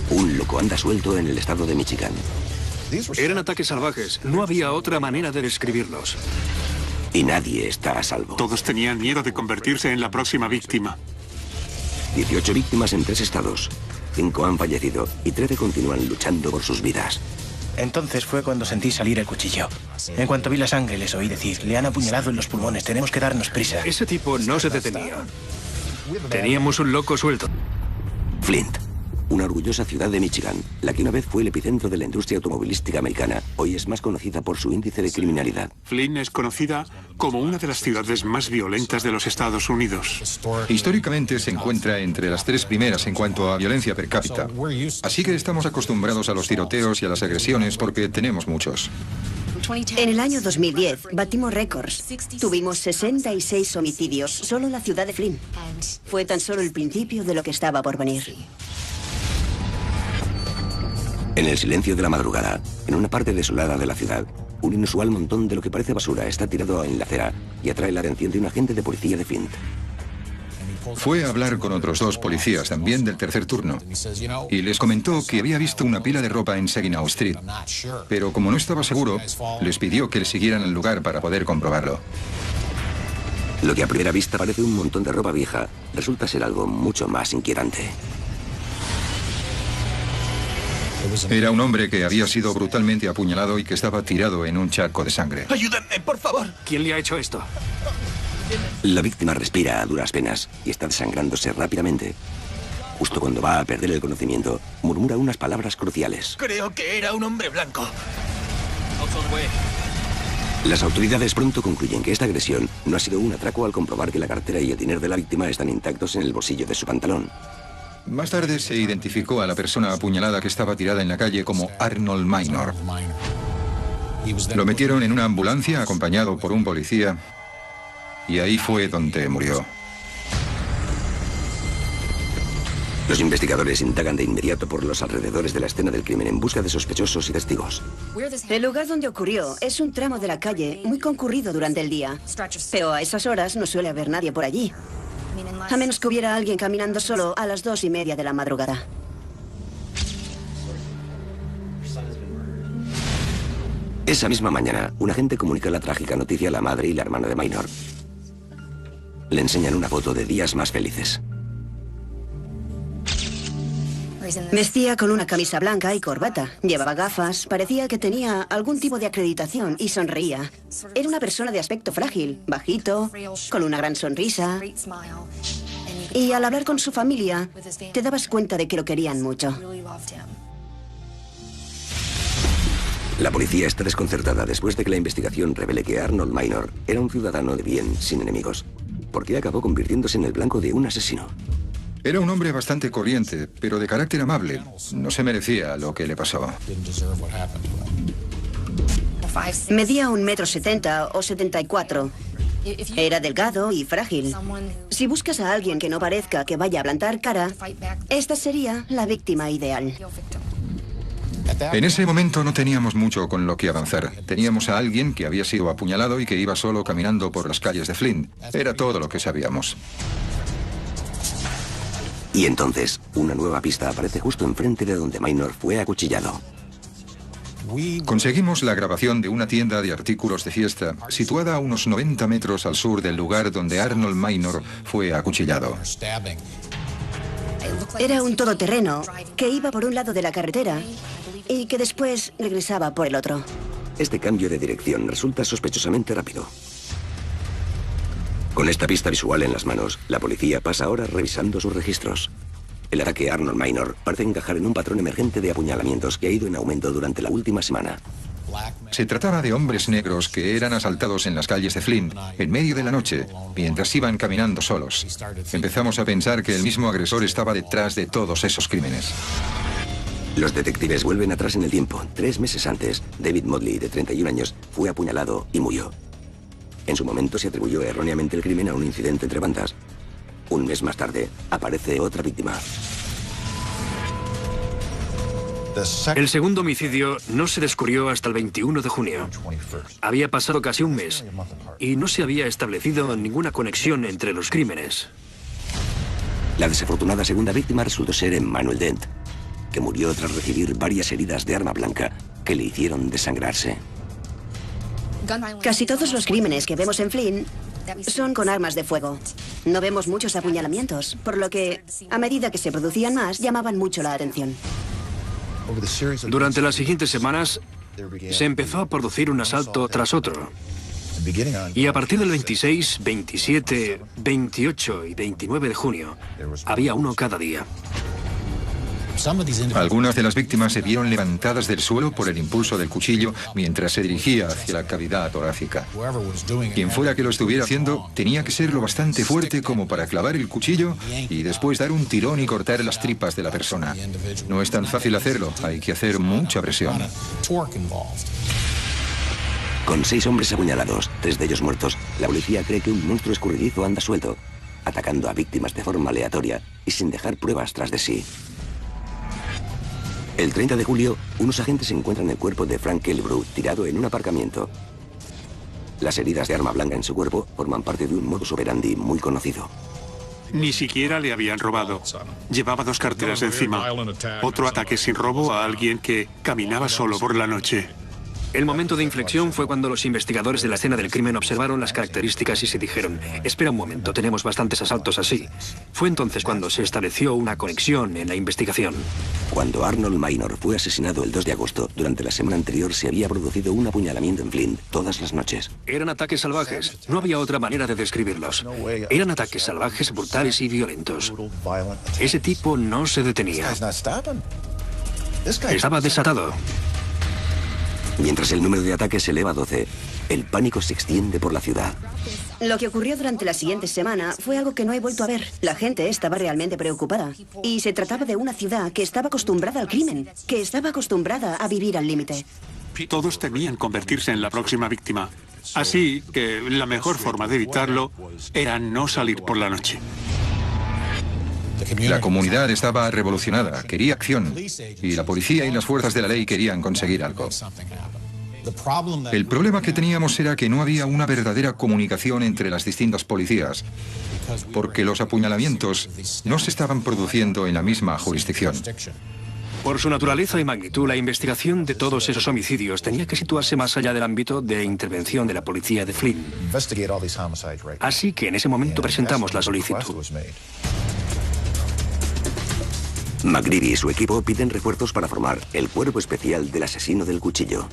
Un loco anda suelto en el estado de Michigan. Eran ataques salvajes. No había otra manera de describirlos. Y nadie está a salvo. Todos tenían miedo de convertirse en la próxima víctima. 18 víctimas en 3 estados. 5 han fallecido y 13 continúan luchando por sus vidas. Entonces fue cuando sentí salir el cuchillo. En cuanto vi la sangre, les oí decir: le han apuñalado en los pulmones, tenemos que darnos prisa. Ese tipo no se detenía. Teníamos un loco suelto. Flint, una orgullosa ciudad de Michigan, la que una vez fue el epicentro de la industria automovilística americana, hoy es más conocida por su índice de criminalidad. Flint es conocida como una de las ciudades más violentas de los Estados Unidos. Históricamente se encuentra entre las 3 primeras en cuanto a violencia per cápita. Así que estamos acostumbrados a los tiroteos y a las agresiones porque tenemos muchos. En el año 2010 batimos récords. Tuvimos 66 homicidios solo en la ciudad de Flint. Fue tan solo el principio de lo que estaba por venir. En el silencio de la madrugada, en una parte desolada de la ciudad, un inusual montón de lo que parece basura está tirado en la acera y atrae la atención de un agente de policía de Flint. Fue a hablar con otros 2 policías también del tercer turno y les comentó que había visto una pila de ropa en Saginaw Street, pero como no estaba seguro, les pidió que le siguieran al lugar para poder comprobarlo. Lo que a primera vista parece un montón de ropa vieja, resulta ser algo mucho más inquietante. Era un hombre que había sido brutalmente apuñalado y que estaba tirado en un charco de sangre. ¡Ayúdenme, por favor! ¿Quién le ha hecho esto? La víctima respira a duras penas y está desangrándose rápidamente. Justo cuando va a perder el conocimiento, murmura unas palabras cruciales. Creo que era un hombre blanco. Las autoridades pronto concluyen que esta agresión no ha sido un atraco al comprobar que la cartera y el dinero de la víctima están intactos en el bolsillo de su pantalón. Más tarde se identificó a la persona apuñalada que estaba tirada en la calle como Arnold Minor. Lo metieron en una ambulancia acompañado por un policía y ahí fue donde murió. Los investigadores indagan de inmediato por los alrededores de la escena del crimen en busca de sospechosos y testigos. El lugar donde ocurrió es un tramo de la calle muy concurrido durante el día. Pero a esas horas no suele haber nadie por allí. A menos que hubiera alguien caminando solo a las 2:30 de la madrugada. Esa misma mañana, un agente comunica la trágica noticia a la madre y la hermana de Minor. Le enseñan una foto de días más felices. Vestía con una camisa blanca y corbata. Llevaba gafas, parecía que tenía algún tipo de acreditación y sonreía. Era una persona de aspecto frágil, bajito, con una gran sonrisa. Y al hablar con su familia, te dabas cuenta de que lo querían mucho. La policía está desconcertada después de que la investigación revele que Arnold Minor era un ciudadano de bien, sin enemigos, porque acabó convirtiéndose en el blanco de un asesino. Era un hombre bastante corriente, pero de carácter amable. No se merecía lo que le pasó. Medía 1,70 m o 74. Era delgado y frágil. Si buscas a alguien que no parezca que vaya a plantar cara, esta sería la víctima ideal. En ese momento no teníamos mucho con lo que avanzar. Teníamos a alguien que había sido apuñalado y que iba solo caminando por las calles de Flint. Era todo lo que sabíamos. Y entonces, una nueva pista aparece justo enfrente de donde Minor fue acuchillado. Conseguimos la grabación de una tienda de artículos de fiesta situada a unos 90 metros al sur del lugar donde Arnold Minor fue acuchillado. Era un todoterreno que iba por un lado de la carretera y que después regresaba por el otro. Este cambio de dirección resulta sospechosamente rápido. Con esta pista visual en las manos, la policía pasa horas revisando sus registros. El ataque a Arnold Minor parece encajar en un patrón emergente de apuñalamientos que ha ido en aumento durante la última semana. Se trataba de hombres negros que eran asaltados en las calles de Flint, en medio de la noche, mientras iban caminando solos. Empezamos a pensar que el mismo agresor estaba detrás de todos esos crímenes. Los detectives vuelven atrás en el tiempo. 3 meses antes, David Modley, de 31 años, fue apuñalado y murió. En su momento se atribuyó erróneamente el crimen a un incidente entre bandas. Un mes más tarde, aparece otra víctima. El segundo homicidio no se descubrió hasta el 21 de junio. Había pasado casi un mes y no se había establecido ninguna conexión entre los crímenes. La desafortunada segunda víctima resultó ser Emmanuel Dent. que murió tras recibir varias heridas de arma blanca que le hicieron desangrarse. Casi todos los crímenes que vemos en Flynn son con armas de fuego. No vemos muchos apuñalamientos, por lo que, a medida que se producían más, llamaban mucho la atención. Durante las siguientes semanas, se empezó a producir un asalto tras otro. Y a partir del 26, 27, 28 y 29 de junio, había uno cada día. Algunas de las víctimas se vieron levantadas del suelo por el impulso del cuchillo mientras se dirigía hacia la cavidad torácica. Quien fuera que lo estuviera haciendo tenía que ser lo bastante fuerte como para clavar el cuchillo y después dar un tirón y cortar las tripas de la persona. No es tan fácil hacerlo, hay que hacer mucha presión. Con 6 hombres apuñalados, 3 de ellos muertos, la policía cree que un monstruo escurridizo anda suelto, atacando a víctimas de forma aleatoria y sin dejar pruebas tras de sí. El 30 de julio, unos agentes encuentran el cuerpo de Frank Killebrew tirado en un aparcamiento. Las heridas de arma blanca en su cuerpo forman parte de un modus operandi muy conocido. Ni siquiera le habían robado. Llevaba 2 carteras encima. Otro ataque sin robo a alguien que caminaba solo por la noche. El momento de inflexión fue cuando los investigadores de la escena del crimen observaron las características y se dijeron: espera un momento, tenemos bastantes asaltos así. Fue entonces cuando se estableció una conexión en la investigación. Cuando Arnold Minor fue asesinado el 2 de agosto, durante la semana anterior se había producido un apuñalamiento en Flint todas las noches. Eran ataques salvajes, no había otra manera de describirlos. Eran ataques salvajes, brutales y violentos. Ese tipo no se detenía. Estaba desatado. Mientras el número de ataques se eleva a 12, el pánico se extiende por la ciudad. Lo que ocurrió durante la siguiente semana fue algo que no he vuelto a ver. La gente estaba realmente preocupada. Y se trataba de una ciudad que estaba acostumbrada al crimen, que estaba acostumbrada a vivir al límite. Todos temían convertirse en la próxima víctima. Así que la mejor forma de evitarlo era no salir por la noche. La comunidad estaba revolucionada, quería acción, y la policía y las fuerzas de la ley querían conseguir algo. El problema que teníamos era que no había una verdadera comunicación entre las distintas policías, porque los apuñalamientos no se estaban produciendo en la misma jurisdicción. Por su naturaleza y magnitud, la investigación de todos esos homicidios tenía que situarse más allá del ámbito de intervención de la policía de Flynn. Así que en ese momento presentamos la solicitud. McGreevy y su equipo piden refuerzos para formar el cuerpo especial del asesino del cuchillo.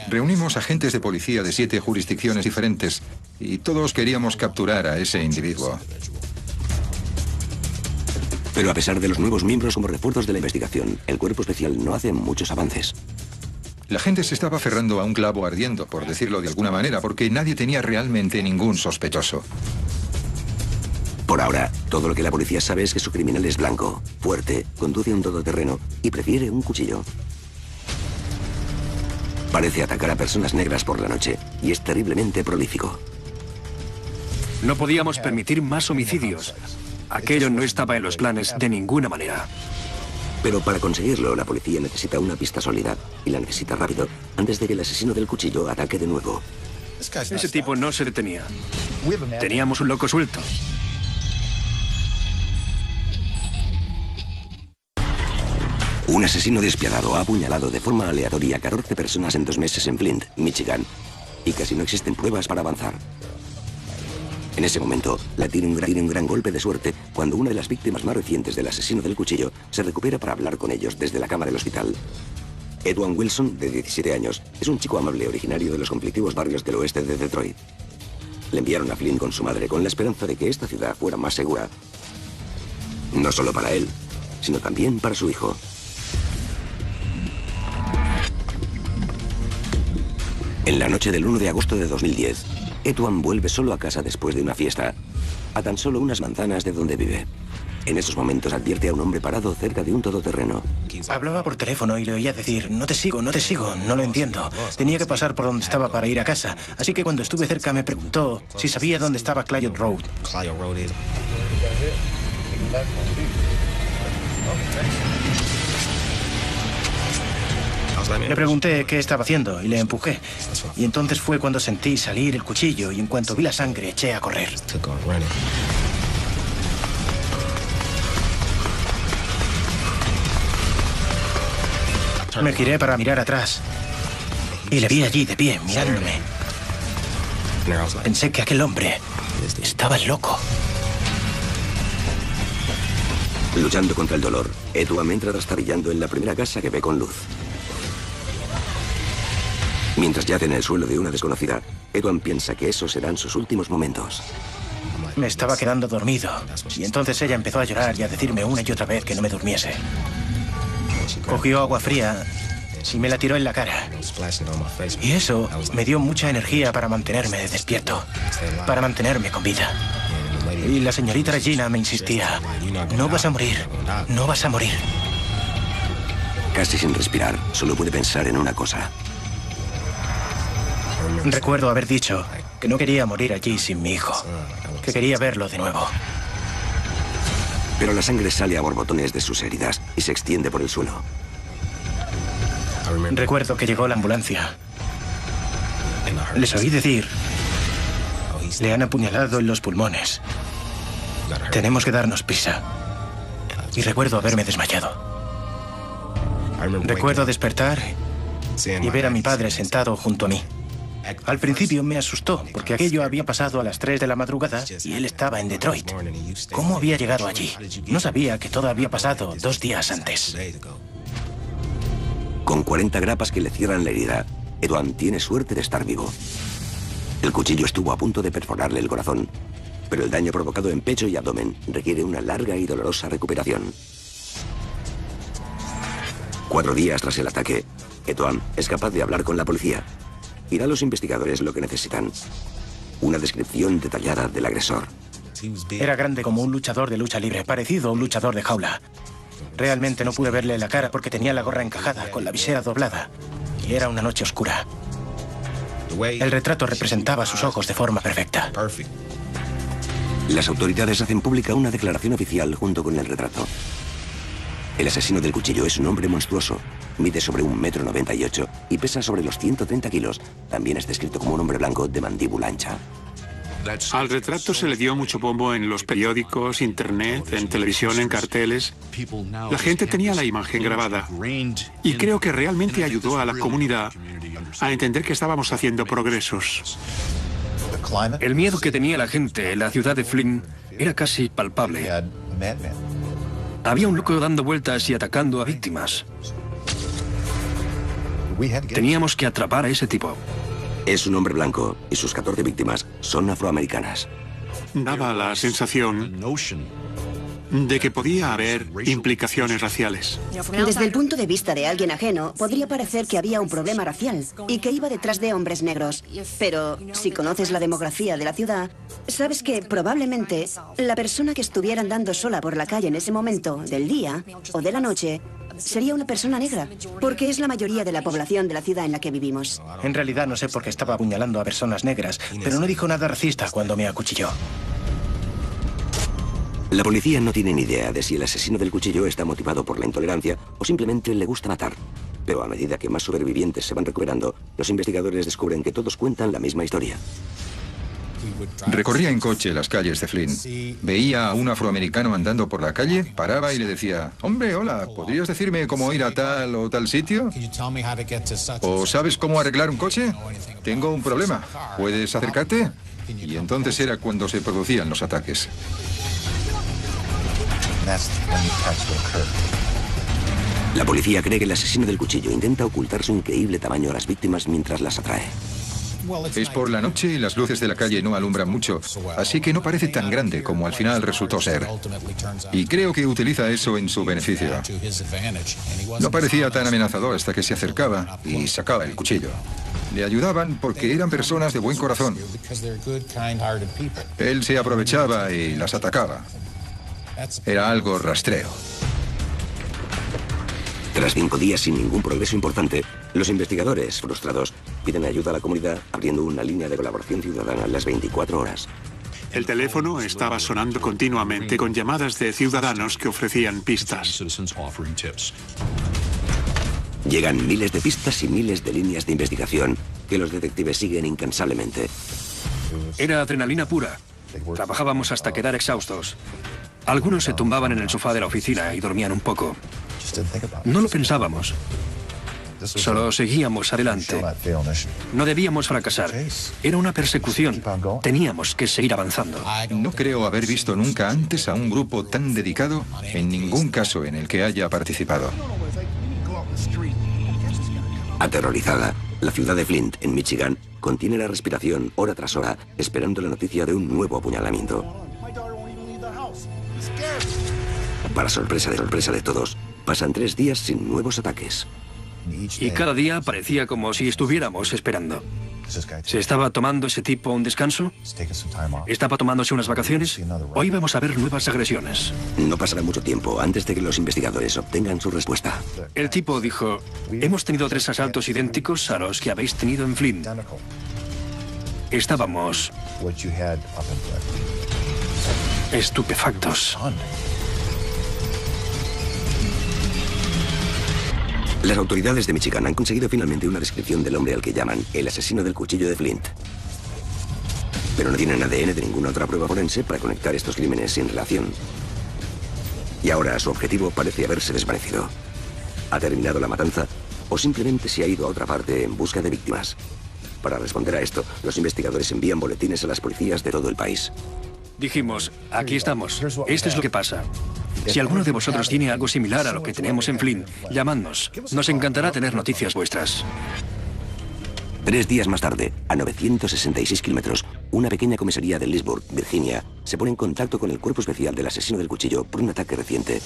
Reunimos agentes de policía de 7 jurisdicciones diferentes y todos queríamos capturar a ese individuo. Pero a pesar de los nuevos miembros como refuerzos de la investigación, el cuerpo especial no hace muchos avances. La gente se estaba aferrando a un clavo ardiendo, por decirlo de alguna manera, porque nadie tenía realmente ningún sospechoso. Por ahora, todo lo que la policía sabe es que su criminal es blanco, fuerte, conduce un todoterreno y prefiere un cuchillo. Parece atacar a personas negras por la noche y es terriblemente prolífico. No podíamos permitir más homicidios. Aquello no estaba en los planes de ninguna manera. Pero para conseguirlo, la policía necesita una pista sólida y la necesita rápido, antes de que el asesino del cuchillo ataque de nuevo. Ese tipo no se detenía. Teníamos un loco suelto. Un asesino despiadado ha apuñalado de forma aleatoria a 14 personas en 2 meses en Flint, Michigan, y casi no existen pruebas para avanzar. En ese momento, la tiene un gran golpe de suerte cuando una de las víctimas más recientes del asesino del cuchillo se recupera para hablar con ellos desde la cama del hospital. Edwin Wilson, de 17 años, es un chico amable originario de los conflictivos barrios del oeste de Detroit. Le enviaron a Flint con su madre con la esperanza de que esta ciudad fuera más segura. No solo para él, sino también para su hijo. En la noche del 1 de agosto de 2010, Edwin vuelve solo a casa después de una fiesta, a tan solo unas manzanas de donde vive. En esos momentos advierte a un hombre parado cerca de un todoterreno. Hablaba por teléfono y le oía decir: no te sigo, no te sigo, no lo entiendo. Tenía que pasar por donde estaba para ir a casa, así que cuando estuve cerca me preguntó si sabía dónde estaba Client Road. Le pregunté qué estaba haciendo y le empujé. Y entonces fue cuando sentí salir el cuchillo y en cuanto vi la sangre eché a correr. Me giré para mirar atrás y le vi allí de pie, mirándome. Pensé que aquel hombre estaba loco. Luchando contra el dolor, Edwam entra trastabillando en la primera casa que ve con luz. Mientras yace en el suelo de una desconocida, Edwam piensa que esos serán sus últimos momentos. Me estaba quedando dormido y entonces ella empezó a llorar y a decirme una y otra vez que no me durmiese. Cogió agua fría y me la tiró en la cara. Y eso me dio mucha energía para mantenerme despierto, para mantenerme con vida. Y la señorita Regina me insistía, no vas a morir, no vas a morir. Casi sin respirar, solo puede pensar en una cosa. Recuerdo haber dicho que no quería morir allí sin mi hijo, que quería verlo de nuevo. Pero la sangre sale a borbotones de sus heridas y se extiende por el suelo. Recuerdo que llegó la ambulancia. Les oí decir, le han apuñalado en los pulmones. Tenemos que darnos prisa. Y recuerdo haberme desmayado. Recuerdo despertar y ver a mi padre sentado junto a mí. Al principio me asustó, porque aquello había pasado a las 3 de la madrugada y él estaba en Detroit. ¿Cómo había llegado allí? No sabía que todo había pasado 2 días antes. Con 40 grapas que le cierran la herida, Edwam tiene suerte de estar vivo. El cuchillo estuvo a punto de perforarle el corazón, pero el daño provocado en pecho y abdomen requiere una larga y dolorosa recuperación. 4 días tras el ataque, Edwam es capaz de hablar con la policía y da a los investigadores lo que necesitan: una descripción detallada del agresor. Era grande como un luchador de lucha libre, parecido a un luchador de jaula. Realmente no pude verle la cara porque tenía la gorra encajada, con la visera doblada, y era una noche oscura. El retrato representaba sus ojos de forma perfecta. Las autoridades hacen pública una declaración oficial junto con el retrato. El asesino del cuchillo es un hombre monstruoso. Mide sobre 1,98 m y pesa sobre los 130 kilos. También es descrito como un hombre blanco de mandíbula ancha. Al retrato se le dio mucho bombo en los periódicos, internet, en televisión, en carteles. La gente tenía la imagen grabada. Y creo que realmente ayudó a la comunidad a entender que estábamos haciendo progresos. El miedo que tenía la gente en la ciudad de Flint era casi palpable. Había un loco dando vueltas y atacando a víctimas. Teníamos que atrapar a ese tipo. Es un hombre blanco y sus 14 víctimas son afroamericanas. Daba la sensación de que podía haber implicaciones raciales. Desde el punto de vista de alguien ajeno, podría parecer que había un problema racial y que iba detrás de hombres negros. Pero si conoces la demografía de la ciudad, sabes que probablemente la persona que estuviera andando sola por la calle en ese momento del día o de la noche sería una persona negra, porque es la mayoría de la población de la ciudad en la que vivimos. En realidad no sé por qué estaba apuñalando a personas negras, pero no dijo nada racista cuando me acuchilló. La policía no tiene ni idea de si el asesino del cuchillo está motivado por la intolerancia o simplemente le gusta matar. Pero a medida que más sobrevivientes se van recuperando, los investigadores descubren que todos cuentan la misma historia. Recorría en coche las calles de Flint. Veía a un afroamericano andando por la calle, paraba y le decía: hombre, hola, ¿podrías decirme cómo ir a tal o tal sitio? ¿O sabes cómo arreglar un coche? Tengo un problema, ¿puedes acercarte? Y entonces era cuando se producían los ataques. La policía cree que el asesino del cuchillo intenta ocultar su increíble tamaño a las víctimas mientras las atrae. Es por la noche y las luces de la calle no alumbran mucho, así que no parece tan grande como al final resultó ser. Y creo que utiliza eso en su beneficio. No parecía tan amenazador hasta que se acercaba y sacaba el cuchillo. Le ayudaban porque eran personas de buen corazón. Él se aprovechaba y las atacaba. Era algo rastreo. Tras 5 días sin ningún progreso importante, los investigadores, frustrados, piden ayuda a la comunidad abriendo una línea de colaboración ciudadana a las 24 horas. El teléfono estaba sonando continuamente con llamadas de ciudadanos que ofrecían pistas. Llegan miles de pistas y miles de líneas de investigación que los detectives siguen incansablemente. Era adrenalina pura. Trabajábamos hasta quedar exhaustos. Algunos se tumbaban en el sofá de la oficina y dormían un poco. No lo pensábamos. Solo seguíamos adelante. No debíamos fracasar. Era una persecución. Teníamos que seguir avanzando. No creo haber visto nunca antes a un grupo tan dedicado en ningún caso en el que haya participado. Aterrorizada, la ciudad de Flint, en Michigan, contiene la respiración hora tras hora, esperando la noticia de un nuevo apuñalamiento. Para sorpresa de todos, pasan 3 días sin nuevos ataques. Y cada día parecía como si estuviéramos esperando. ¿Se estaba tomando ese tipo un descanso? ¿Estaba tomándose unas vacaciones? Hoy vamos a ver nuevas agresiones. No pasará mucho tiempo antes de que los investigadores obtengan su respuesta. El tipo dijo, hemos tenido 3 asaltos idénticos a los que habéis tenido en Flint. Estábamos estupefactos. Las autoridades de Michigan han conseguido finalmente una descripción del hombre al que llaman el asesino del cuchillo de Flint. Pero no tienen ADN de ninguna otra prueba forense para conectar estos crímenes sin relación. Y ahora su objetivo parece haberse desvanecido. ¿Ha terminado la matanza o simplemente se ha ido a otra parte en busca de víctimas? Para responder a esto, los investigadores envían boletines a las policías de todo el país. Dijimos, aquí estamos. Esto es lo que pasa. Si alguno de vosotros tiene algo similar a lo que tenemos en Flint, llamadnos. Nos encantará tener noticias vuestras. 3 días más tarde, a 966 kilómetros, una pequeña comisaría de Leesburg, Virginia, se pone en contacto con el cuerpo especial del asesino del cuchillo por un ataque reciente.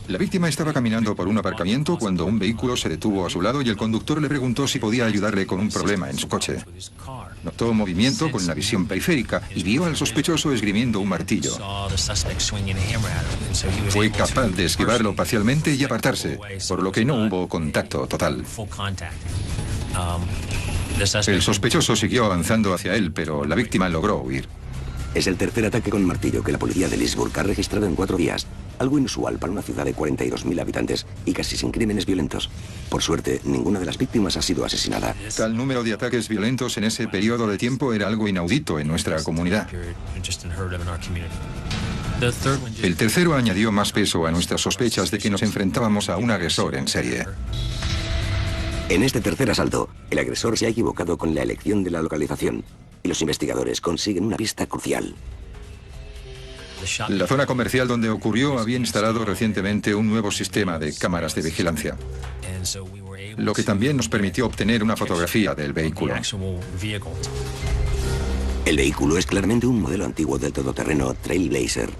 La víctima estaba caminando por un aparcamiento cuando un vehículo se detuvo a su lado y el conductor le preguntó si podía ayudarle con un problema en su coche. Notó movimiento con la visión periférica y vio al sospechoso esgrimiendo un martillo. Fue capaz de esquivarlo parcialmente y apartarse, por lo que no hubo contacto total. El sospechoso siguió avanzando hacia él, pero la víctima logró huir. Es el tercer ataque con martillo que la policía de Leesburg ha registrado en 4 días, algo inusual para una ciudad de 42.000 habitantes y casi sin crímenes violentos. Por suerte, ninguna de las víctimas ha sido asesinada. Tal número de ataques violentos en ese periodo de tiempo era algo inaudito en nuestra comunidad. El tercero añadió más peso a nuestras sospechas de que nos enfrentábamos a un agresor en serie. En este tercer asalto, el agresor se ha equivocado con la elección de la localización y los investigadores consiguen una pista crucial. La zona comercial donde ocurrió había instalado recientemente un nuevo sistema de cámaras de vigilancia, lo que también nos permitió obtener una fotografía del vehículo. El vehículo es claramente un modelo antiguo del todoterreno Trailblazer.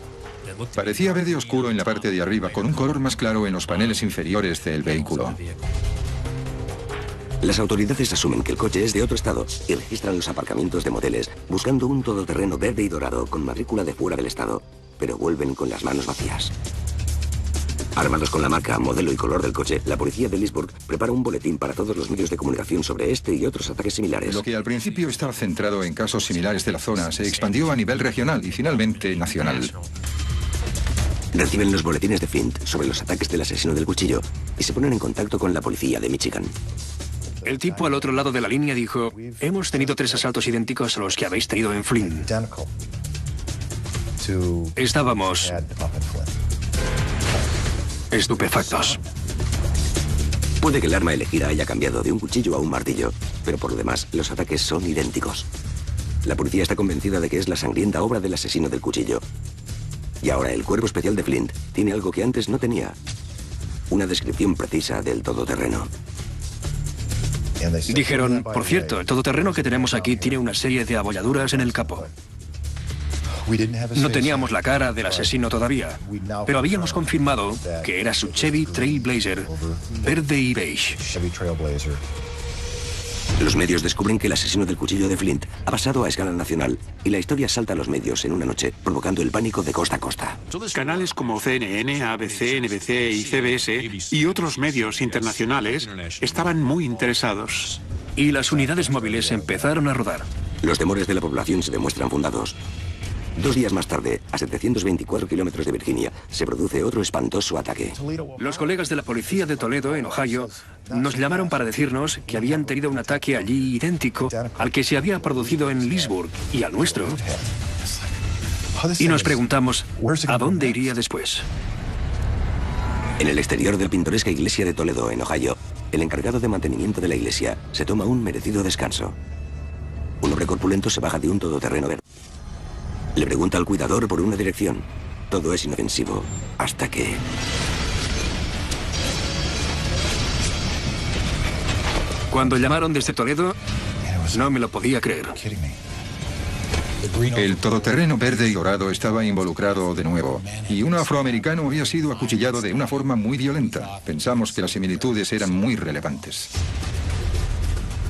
Parecía verde oscuro en la parte de arriba, con un color más claro en los paneles inferiores del vehículo. Las autoridades asumen que el coche es de otro estado y registran los aparcamientos de moteles buscando un todoterreno verde y dorado con matrícula de fuera del estado, pero vuelven con las manos vacías. Armados con la marca, modelo y color del coche, la policía de Leesburg prepara un boletín para todos los medios de comunicación sobre este y otros ataques similares. Lo que al principio estaba centrado en casos similares de la zona se expandió a nivel regional y finalmente nacional. Reciben los boletines de Flint sobre los ataques del asesino del cuchillo y se ponen en contacto con la policía de Michigan. El tipo al otro lado de la línea dijo, hemos tenido 3 asaltos idénticos a los que habéis tenido en Flint. Estábamos estupefactos. Puede que el arma elegida haya cambiado de un cuchillo a un martillo, pero por lo demás, los ataques son idénticos. La policía está convencida de que es la sangrienta obra del asesino del cuchillo. Y ahora el cuerpo especial de Flint tiene algo que antes no tenía. Una descripción precisa del todoterreno. Dijeron, por cierto, el todoterreno que tenemos aquí tiene una serie de abolladuras en el capó. No teníamos la cara del asesino todavía, pero habíamos confirmado que era su Chevy Trailblazer, verde y beige. Los medios descubren que el asesino del cuchillo de Flint ha pasado a escala nacional y la historia salta a los medios en una noche, provocando el pánico de costa a costa. Canales como CNN, ABC, NBC y CBS y otros medios internacionales estaban muy interesados. Y las unidades móviles empezaron a rodar. Los temores de la población se demuestran fundados. 2 días más tarde, a 724 kilómetros de Virginia, se produce otro espantoso ataque. Los colegas de la policía de Toledo, en Ohio, nos llamaron para decirnos que habían tenido un ataque allí idéntico al que se había producido en Leesburg y al nuestro. Y nos preguntamos, ¿a dónde iría después? En el exterior de la pintoresca iglesia de Toledo, en Ohio, el encargado de mantenimiento de la iglesia se toma un merecido descanso. Un hombre corpulento se baja de un todoterreno verde. Le pregunta al cuidador por una dirección. Todo es inofensivo, hasta que... Cuando llamaron desde Toledo, no me lo podía creer. El todoterreno verde y dorado estaba involucrado de nuevo, y un afroamericano había sido acuchillado de una forma muy violenta. Pensamos que las similitudes eran muy relevantes.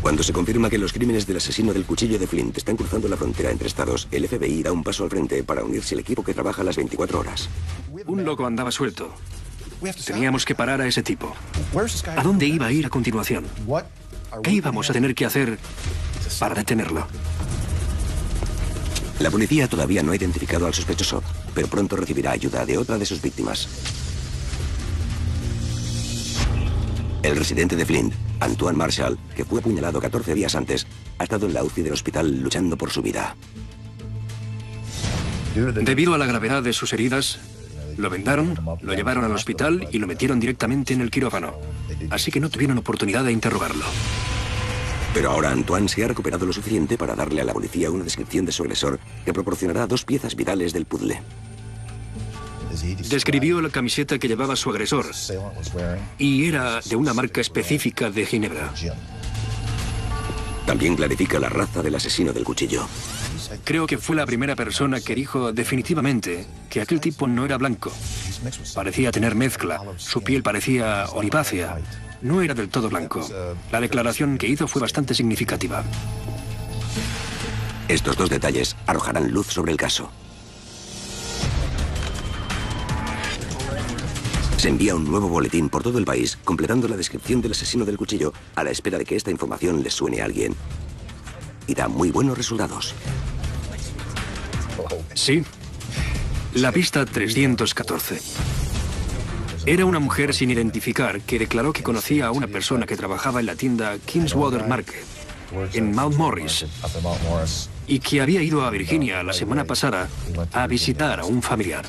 Cuando se confirma que los crímenes del asesino del cuchillo de Flint están cruzando la frontera entre estados, el FBI da un paso al frente para unirse al equipo que trabaja las 24 horas. Un loco andaba suelto. Teníamos que parar a ese tipo. ¿A dónde iba a ir a continuación? ¿Qué íbamos a tener que hacer para detenerlo? La policía todavía no ha identificado al sospechoso, pero pronto recibirá ayuda de otra de sus víctimas. El residente de Flint, Antoine Marshall, que fue apuñalado 14 días antes, ha estado en la UCI del hospital luchando por su vida. Debido a la gravedad de sus heridas, lo vendaron, lo llevaron al hospital y lo metieron directamente en el quirófano. Así que no tuvieron oportunidad de interrogarlo. Pero ahora Antoine se ha recuperado lo suficiente para darle a la policía una descripción de su agresor que proporcionará 2 piezas vitales del puzzle. Describió la camiseta que llevaba su agresor y era de una marca específica de Ginebra. También clarifica la raza del asesino del cuchillo. Creo que fue la primera persona que dijo definitivamente que aquel tipo no era blanco. Parecía tener mezcla, su piel parecía olivácea. No era del todo blanco. La declaración que hizo fue bastante significativa. Estos 2 detalles arrojarán luz sobre el caso. Se envía un nuevo boletín por todo el país, completando la descripción del asesino del cuchillo, a la espera de que esta información les suene a alguien. Y da muy buenos resultados. Sí. La pista 314. Era una mujer sin identificar que declaró que conocía a una persona que trabajaba en la tienda Kingswater Market, en Mount Morris, y que había ido a Virginia la semana pasada a visitar a un familiar.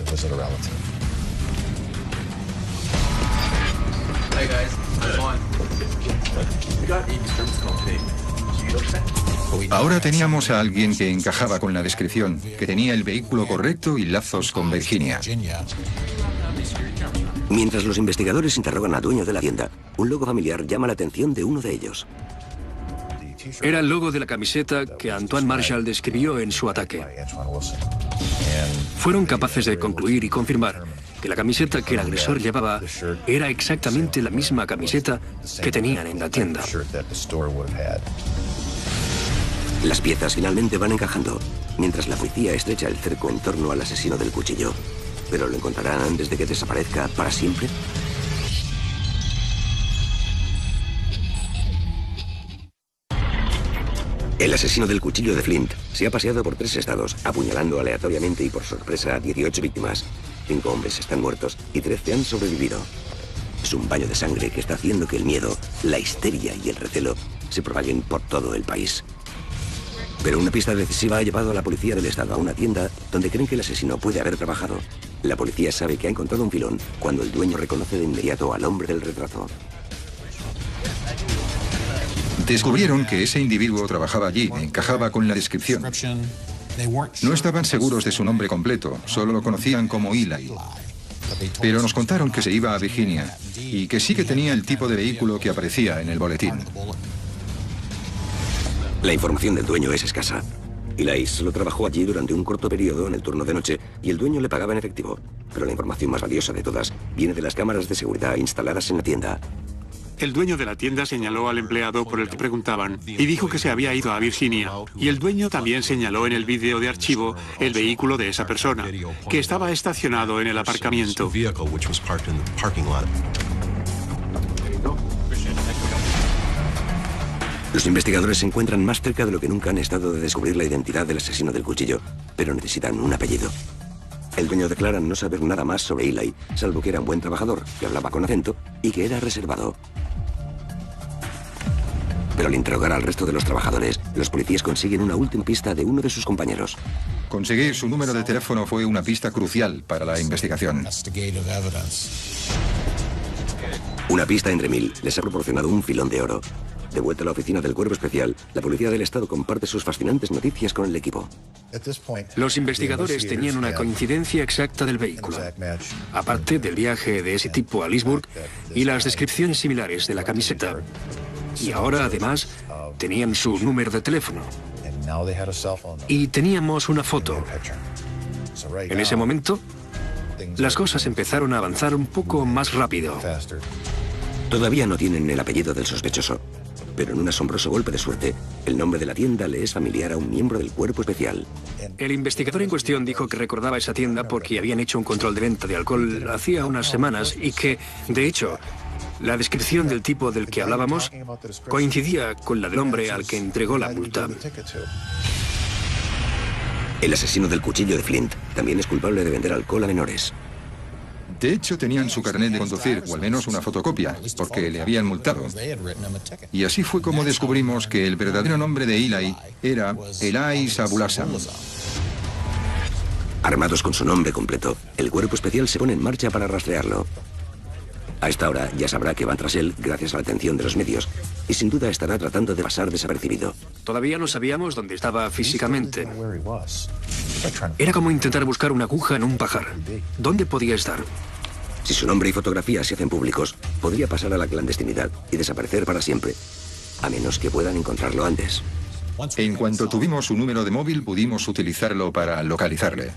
Ahora teníamos a alguien que encajaba con la descripción, que tenía el vehículo correcto y lazos con Virginia. Mientras los investigadores interrogan al dueño de la tienda, un logo familiar llama la atención de uno de ellos. Era el logo de la camiseta que Antoine Marshall describió en su ataque. Fueron capaces de concluir y confirmar que la camiseta que el agresor llevaba era exactamente la misma camiseta que tenían en la tienda. Las piezas finalmente van encajando, mientras la policía estrecha el cerco en torno al asesino del cuchillo. ¿Pero lo encontrarán antes de que desaparezca para siempre? El asesino del cuchillo de Flint se ha paseado por 3 estados, apuñalando aleatoriamente y por sorpresa a 18 víctimas. 5 hombres están muertos y 13 han sobrevivido. Es un baño de sangre que está haciendo que el miedo, la histeria y el recelo se propaguen por todo el país. Pero una pista decisiva ha llevado a la policía del estado a una tienda donde creen que el asesino puede haber trabajado. La policía sabe que ha encontrado un filón cuando el dueño reconoce de inmediato al hombre del retrato. Descubrieron que ese individuo trabajaba allí, encajaba con la descripción. No estaban seguros de su nombre completo, solo lo conocían como Eli. Pero nos contaron que se iba a Virginia y que sí que tenía el tipo de vehículo que aparecía en el boletín. La información del dueño es escasa. Eli solo trabajó allí durante un corto periodo en el turno de noche y el dueño le pagaba en efectivo. Pero la información más valiosa de todas viene de las cámaras de seguridad instaladas en la tienda. El dueño de la tienda señaló al empleado por el que preguntaban y dijo que se había ido a Virginia. Y el dueño también señaló en el vídeo de archivo el vehículo de esa persona, que estaba estacionado en el aparcamiento. Los investigadores se encuentran más cerca de lo que nunca han estado de descubrir la identidad del asesino del cuchillo, pero necesitan un apellido. El dueño declara no saber nada más sobre Eli, salvo que era un buen trabajador, que hablaba con acento y que era reservado. Pero al interrogar al resto de los trabajadores, los policías consiguen una última pista de uno de sus compañeros. Conseguir su número de teléfono fue una pista crucial para la investigación. Una pista entre mil les ha proporcionado un filón de oro. De vuelta a la oficina del Cuerpo Especial, la Policía del Estado comparte sus fascinantes noticias con el equipo. Los investigadores tenían una coincidencia exacta del vehículo, aparte del viaje de ese tipo a Leesburg y las descripciones similares de la camiseta. Y ahora, además, tenían su número de teléfono. Y teníamos una foto. En ese momento, las cosas empezaron a avanzar un poco más rápido. Todavía no tienen el apellido del sospechoso, pero en un asombroso golpe de suerte, el nombre de la tienda le es familiar a un miembro del Cuerpo Especial. El investigador en cuestión dijo que recordaba esa tienda porque habían hecho un control de venta de alcohol hacía unas semanas y que, de hecho, la descripción del tipo del que hablábamos coincidía con la del hombre al que entregó la multa. El asesino del cuchillo de Flint también es culpable de vender alcohol a menores. De hecho, tenían su carnet de conducir, o al menos una fotocopia, porque le habían multado. Y así fue como descubrimos que el verdadero nombre de Eli era Eli Abulasam. Armados con su nombre completo, el Cuerpo Especial se pone en marcha para rastrearlo. A esta hora ya sabrá que van tras él gracias a la atención de los medios, y sin duda estará tratando de pasar desapercibido. Todavía no sabíamos dónde estaba físicamente. Era como intentar buscar una aguja en un pajar. ¿Dónde podía estar? Si su nombre y fotografía se hacen públicos, podría pasar a la clandestinidad y desaparecer para siempre, a menos que puedan encontrarlo antes. En cuanto tuvimos su número de móvil, pudimos utilizarlo para localizarle.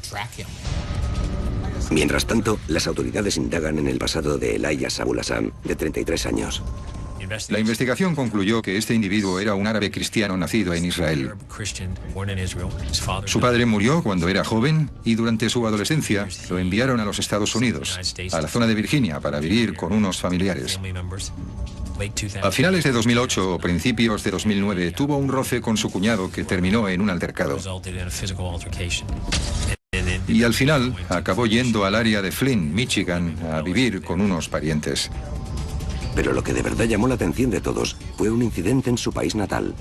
Mientras tanto, las autoridades indagan en el pasado de Eli Abulasam, de 33 años. La investigación concluyó que este individuo era un árabe cristiano nacido en Israel. Su padre murió cuando era joven y durante su adolescencia lo enviaron a los Estados Unidos, a la zona de Virginia, para vivir con unos familiares. A finales de 2008 o principios de 2009 tuvo un roce con su cuñado que terminó en un altercado. Y al final acabó yendo al área de Flint, Michigan, a vivir con unos parientes. Pero lo que de verdad llamó la atención de todos fue un incidente en su país natal.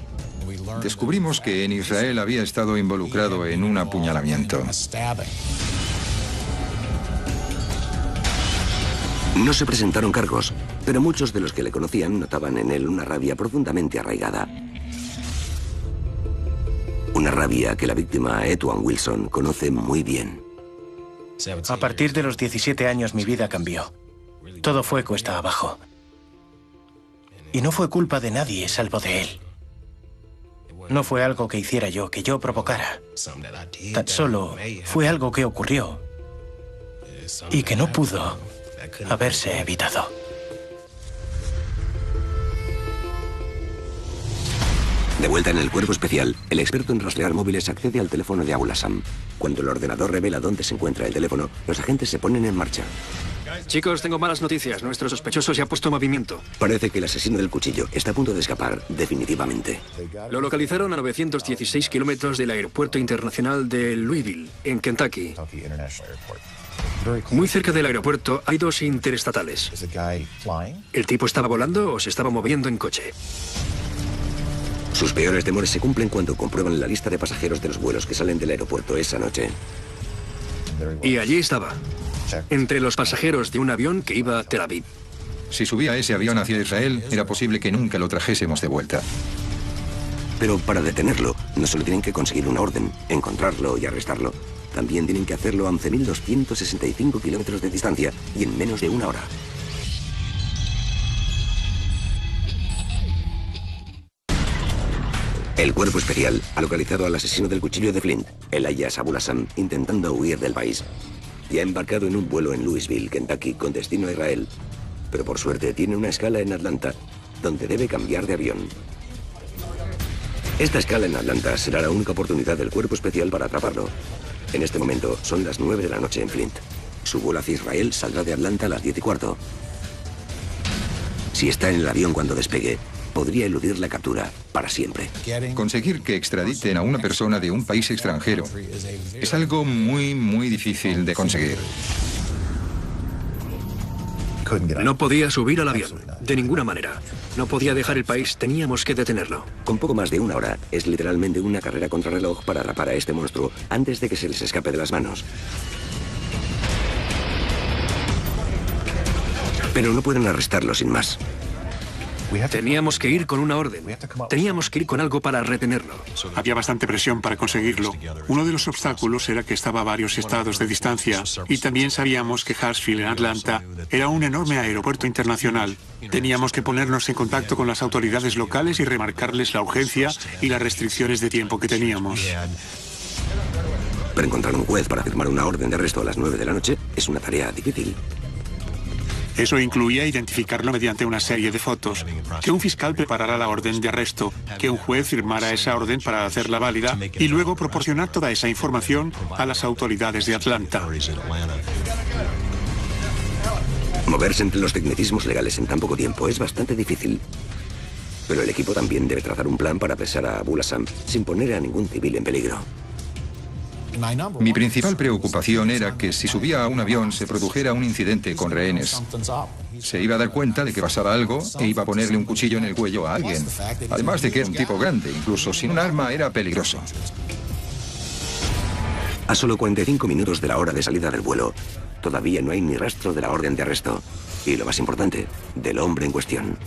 Descubrimos que en Israel había estado involucrado en un apuñalamiento. No se presentaron cargos, pero muchos de los que le conocían notaban en él una rabia profundamente arraigada. Una rabia que la víctima, Etuan Wilson, conoce muy bien. A partir de los 17 años mi vida cambió. Todo fue cuesta abajo. Y no fue culpa de nadie salvo de él. No fue algo que hiciera yo, que yo provocara. Tan solo fue algo que ocurrió y que no pudo haberse evitado. De vuelta en el Cuerpo Especial, el experto en rastrear móviles accede al teléfono de Abulasam. Cuando el ordenador revela dónde se encuentra el teléfono, los agentes se ponen en marcha. Chicos, tengo malas noticias. Nuestro sospechoso se ha puesto en movimiento. Parece que el asesino del cuchillo está a punto de escapar, definitivamente. Lo localizaron a 916 kilómetros del aeropuerto internacional de Louisville, en Kentucky. Muy cerca del aeropuerto hay dos interestatales. ¿El tipo estaba volando o se estaba moviendo en coche? Sus peores temores se cumplen cuando comprueban la lista de pasajeros de los vuelos que salen del aeropuerto esa noche. Y allí estaba, entre los pasajeros de un avión que iba a Tel Aviv. Si subía ese avión hacia Israel, era posible que nunca lo trajésemos de vuelta. Pero para detenerlo, no solo tienen que conseguir una orden, encontrarlo y arrestarlo. También tienen que hacerlo a 11.265 kilómetros de distancia y en menos de una hora. El Cuerpo Especial ha localizado al asesino del cuchillo de Flint, Eli Abulasam, intentando huir del país. Y ha embarcado en un vuelo en Louisville, Kentucky, con destino a Israel. Pero por suerte tiene una escala en Atlanta, donde debe cambiar de avión. Esta escala en Atlanta será la única oportunidad del Cuerpo Especial para atraparlo. En este momento son las 9 de la noche en Flint. Su vuelo hacia Israel saldrá de Atlanta a las 10:15. Si está en el avión cuando despegue, podría eludir la captura para siempre. Conseguir que extraditen a una persona de un país extranjero es algo muy difícil de conseguir. No podía subir al avión, de ninguna manera. No podía dejar el país, teníamos que detenerlo. Con poco más de una hora, es literalmente una carrera contrarreloj para atrapar a este monstruo antes de que se les escape de las manos. Pero no pueden arrestarlo sin más. Teníamos que ir con una orden. Teníamos que ir con algo para retenerlo. Había bastante presión para conseguirlo. Uno de los obstáculos era que estaba a varios estados de distancia y también sabíamos que Hartsfield en Atlanta era un enorme aeropuerto internacional. Teníamos que ponernos en contacto con las autoridades locales y remarcarles la urgencia y las restricciones de tiempo que teníamos. Pero encontrar un juez para firmar una orden de arresto a las 9 de la noche es una tarea difícil. Eso incluía identificarlo mediante una serie de fotos, que un fiscal preparara la orden de arresto, que un juez firmara esa orden para hacerla válida y luego proporcionar toda esa información a las autoridades de Atlanta. Moverse entre los tecnicismos legales en tan poco tiempo es bastante difícil. Pero el equipo también debe trazar un plan para apresar a Abu al-Sam sin poner a ningún civil en peligro. Mi principal preocupación era que si subía a un avión se produjera un incidente con rehenes. Se iba a dar cuenta de que pasaba algo e iba a ponerle un cuchillo en el cuello a alguien. Además de que era un tipo grande, incluso sin un arma era peligroso. A solo 45 minutos de la hora de salida del vuelo, todavía no hay ni rastro de la orden de arresto. Y lo más importante, del hombre en cuestión.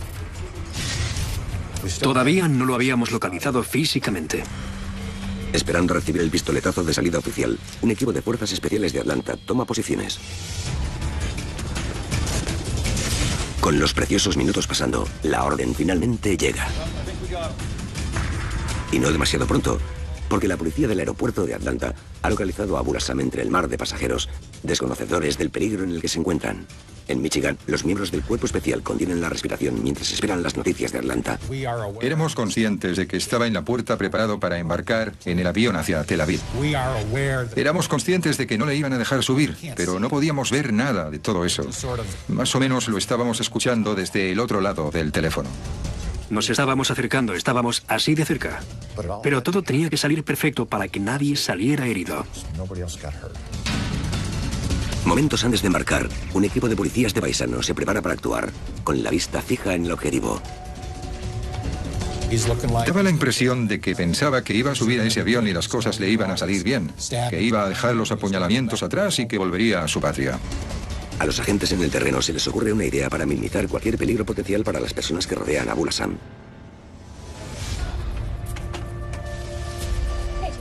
Todavía no lo habíamos localizado físicamente. Esperando recibir el pistoletazo de salida oficial, un equipo de fuerzas especiales de Atlanta toma posiciones. Con los preciosos minutos pasando, la orden finalmente llega. Y no demasiado pronto, porque la policía del aeropuerto de Atlanta ha localizado a Abu al-Sam entre el mar de pasajeros, desconocedores del peligro en el que se encuentran. En Michigan, los miembros del cuerpo especial contienen la respiración mientras esperan las noticias de Atlanta. Éramos conscientes de que estaba en la puerta preparado para embarcar en el avión hacia Tel Aviv. Éramos conscientes de que no le iban a dejar subir, pero no podíamos ver nada de todo eso. Más o menos lo estábamos escuchando desde el otro lado del teléfono. Nos estábamos acercando, estábamos así de cerca. Pero todo tenía que salir perfecto para que nadie saliera herido. Momentos antes de embarcar, un equipo de policías de paisano se prepara para actuar, con la vista fija en el objetivo. Daba la impresión de que pensaba que iba a subir a ese avión y las cosas le iban a salir bien, que iba a dejar los apuñalamientos atrás y que volvería a su patria. A los agentes en el terreno se les ocurre una idea para minimizar cualquier peligro potencial para las personas que rodean a Abu al-Sam.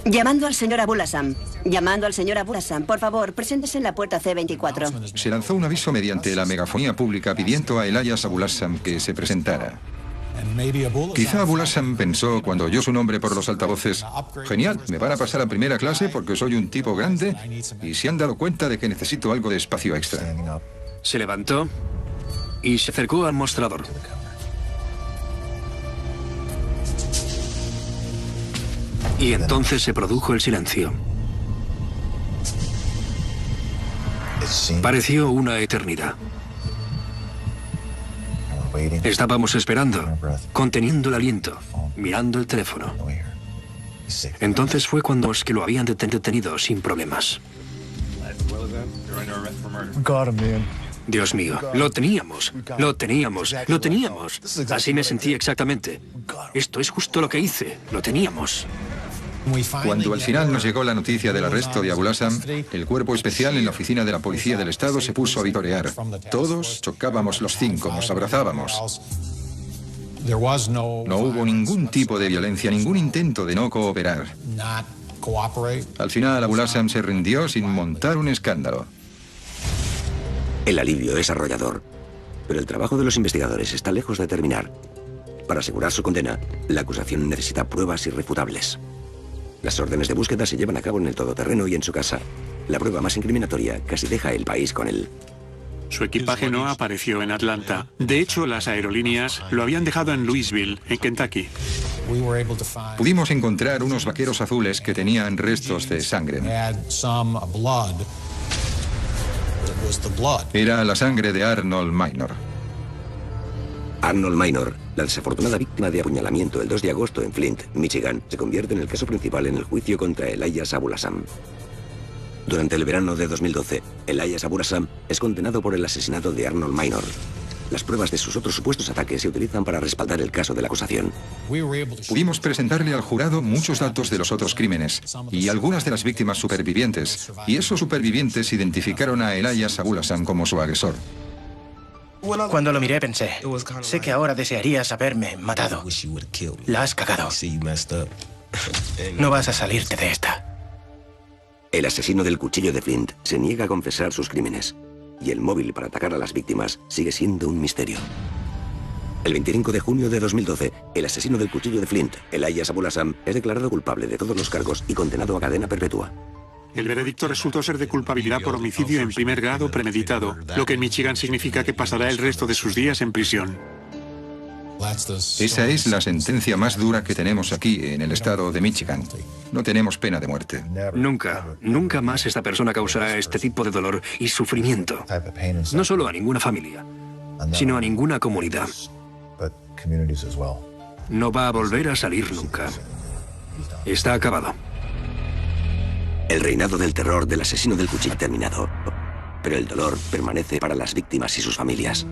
Llamando al señor Abu al-Sam. Llamando al señor Abu al-Sam. Por favor, preséntese en la puerta C24. Se lanzó un aviso mediante la megafonía pública pidiendo a Elias Abu al-Sam que se presentara. Quizá Abu al-Sam pensó cuando oyó su nombre por los altavoces: genial, me van a pasar a primera clase porque soy un tipo grande y se han dado cuenta de que necesito algo de espacio extra. Se levantó y se acercó al mostrador. Y entonces se produjo el silencio. Pareció una eternidad. Estábamos esperando, conteniendo el aliento, mirando el teléfono. Entonces fue cuando los que lo habían detenido sin problemas. Dios mío, lo teníamos, lo teníamos, lo teníamos. Así me sentí exactamente. Esto es justo lo que hice, lo teníamos. Cuando al final nos llegó la noticia del arresto de Abu al-Sam, el cuerpo especial en la oficina de la Policía del Estado se puso a vitorear. Todos chocábamos los cinco, nos abrazábamos. No hubo ningún tipo de violencia, ningún intento de no cooperar. Al final Abu al-Sam se rindió sin montar un escándalo. El alivio es arrollador, pero el trabajo de los investigadores está lejos de terminar. Para asegurar su condena, la acusación necesita pruebas irrefutables. Las órdenes de búsqueda se llevan a cabo en el todoterreno y en su casa. La prueba más incriminatoria casi deja el país con él. Su equipaje no apareció en Atlanta. De hecho, las aerolíneas lo habían dejado en Louisville, en Kentucky. Pudimos encontrar unos vaqueros azules que tenían restos de sangre. Era la sangre de Arnold Minor. Arnold Minor, la desafortunada víctima de apuñalamiento el 2 de agosto en Flint, Michigan, se convierte en el caso principal en el juicio contra Elias Abu al-Sam. Durante el verano de 2012, Elias Abu al-Sam es condenado por el asesinato de Arnold Minor. Las pruebas de sus otros supuestos ataques se utilizan para respaldar el caso de la acusación. Pudimos presentarle al jurado muchos datos de los otros crímenes y algunas de las víctimas supervivientes, y esos supervivientes identificaron a Elias Abu al-Sam como su agresor. Cuando lo miré pensé, sé que ahora desearías haberme matado. La has cagado. No vas a salirte de esta. El asesino del cuchillo de Flint se niega a confesar sus crímenes. Y el móvil para atacar a las víctimas sigue siendo un misterio. El 25 de junio de 2012, el asesino del cuchillo de Flint, Elijah Abu-Ghazal, es declarado culpable de todos los cargos y condenado a cadena perpetua. El veredicto resultó ser de culpabilidad por homicidio en primer grado premeditado, lo que en Michigan significa que pasará el resto de sus días en prisión. Esa es la sentencia más dura que tenemos aquí, en el estado de Michigan. No tenemos pena de muerte. Nunca más esta persona causará este tipo de dolor y sufrimiento. No solo a ninguna familia, sino a ninguna comunidad. No va a volver a salir nunca. Está acabado. El reinado del terror del asesino del cuchillo ha terminado, pero el dolor permanece para las víctimas y sus familias.